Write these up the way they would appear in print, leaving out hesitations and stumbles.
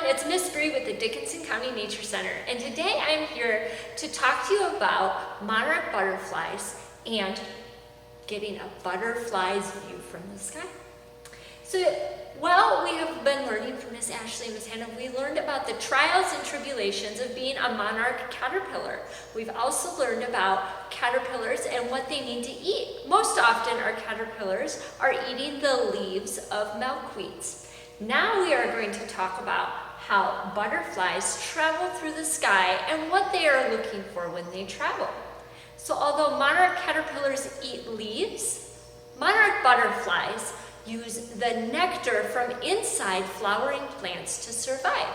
it's Miss Bree with the Dickinson County Nature Center, and today I'm here to talk to you about monarch butterflies and getting a butterfly's view from the sky. So, well, we have been learning from Miss Ashley and Miss Hannah. We learned about the trials and tribulations of being a monarch caterpillar. We've also learned about caterpillars and what they need to eat. Most often, our caterpillars are eating the leaves of milkweeds. Now we are going to talk about how butterflies travel through the sky and what they are looking for when they travel. So although monarch caterpillars eat leaves, monarch butterflies use the nectar from inside flowering plants to survive.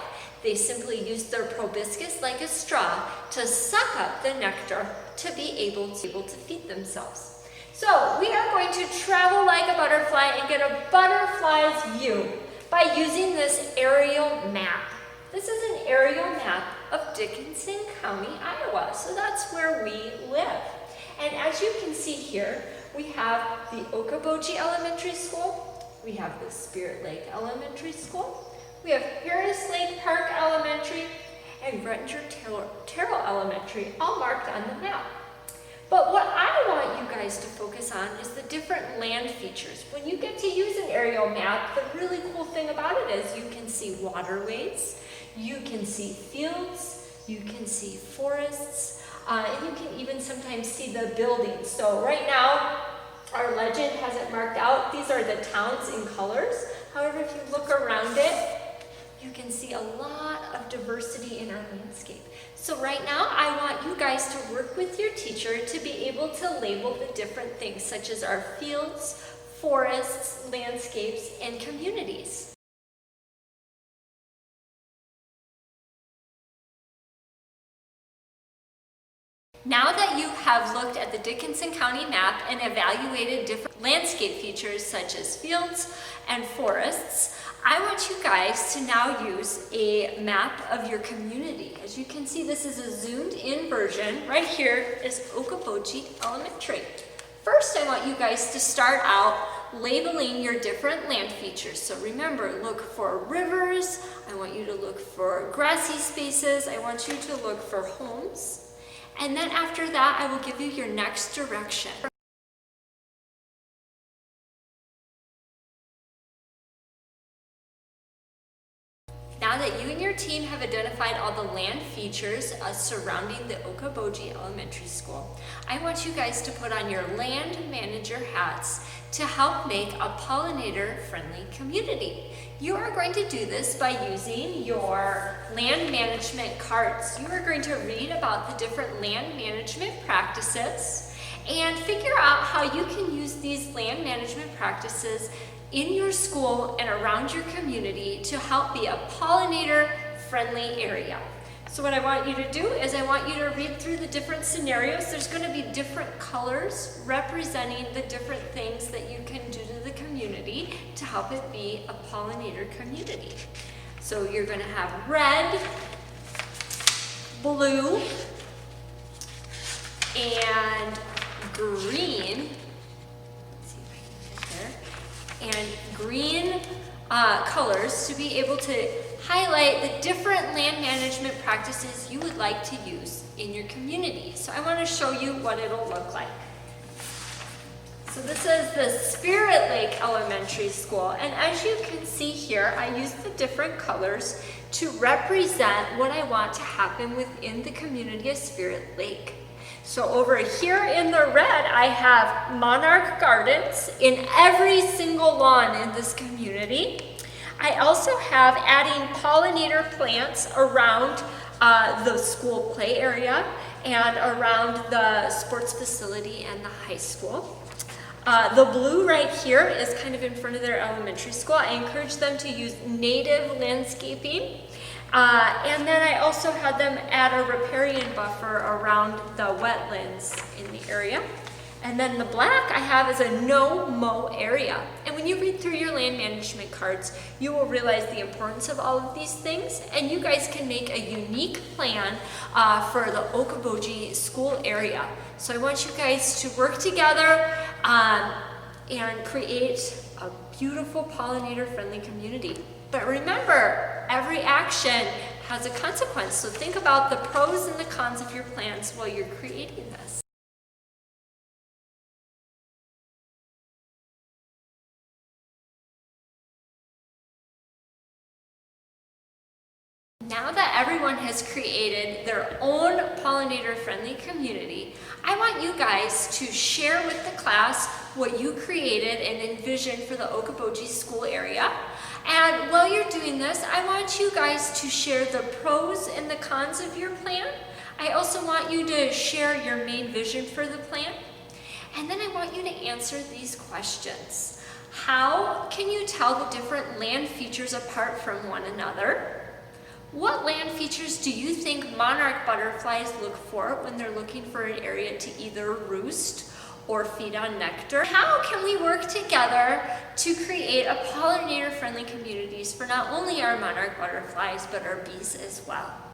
They simply use their proboscis like a straw to suck up the nectar to be able to feed themselves. So we are going to travel like a butterfly and get a butterfly's view by using this aerial map. This is an aerial map of Dickinson County, Iowa. So that's where we live. And as you can see here, we have the Okoboji Elementary School, we have the Spirit Lake Elementary School, we have Harris Lake Park Elementary, and Gretinger Terrell Elementary, all marked on the map. But what I want you guys to focus on is the different land features. When you get to use an aerial map, the really cool thing about it is you can see waterways, you can see fields, you can see forests, and you can even sometimes see the buildings. So right now, our legend has it marked out. These are the towns in colors. However, if you look around it, you can see a lot of diversity in our landscape. So right now, I want you guys to work with your teacher to be able to label the different things, such as our fields, forests, landscapes, and communities. Now that you have looked at the Dickinson County map and evaluated different landscape features such as fields and forests, I want you guys to now use a map of your community. As you can see, this is a zoomed in version. Right here is Okoboji Elementary. First, I want you guys to start out labeling your different land features. So remember, look for rivers. I want you to look for grassy spaces. I want you to look for homes. And then after that, I will give you your next direction. Now that you and your team have identified all the land features surrounding the Okoboji Elementary School, I want you guys to put on your land manager hats to help make a pollinator-friendly community. You are going to do this by using your land management cards. You are going to read about the different land management practices and figure out how you can use these land management practices in your school and around your community to help be a pollinator-friendly area. So what I want you to do is I want you to read through the different scenarios. There's going to be different colors representing the different things that you can do to the community to help it be a pollinator community. So you're going to have red, blue, and green. And green colors to be able to highlight the different land management practices you would like to use in your community. So I want to show you what it'll look like. So this is the Spirit Lake Elementary School, and as you can see here, I used the different colors to represent what I want to happen within the community of Spirit Lake. So over here in the red, I have monarch gardens in every single lawn in this community. I also have adding pollinator plants around the school play area and around the sports facility and the high school. The blue right here is kind of in front of their elementary school. I encourage them to use native landscaping. And then I also had them add a riparian buffer around the wetlands in the area. And then the black I have is a no-mow area. And when you read through your land management cards, you will realize the importance of all of these things, and you guys can make a unique plan for the Okoboji school area. So I want you guys to work together and create a beautiful pollinator-friendly community. But remember, remember, every action has a consequence. So think about the pros and the cons of your plans while you're creating this. Now that everyone has created their own pollinator-friendly community, I want you guys to share with the class what you created and envisioned for the Okoboji school area. And while you're doing this, I want you guys to share the pros and the cons of your plan. I also want you to share your main vision for the plan. And then I want you to answer these questions. How can you tell the different land features apart from one another? What land features do you think monarch butterflies look for when they're looking for an area to either roost or feed on nectar? How can we work together to create a pollinator-friendly communities for not only our monarch butterflies, but our bees as well?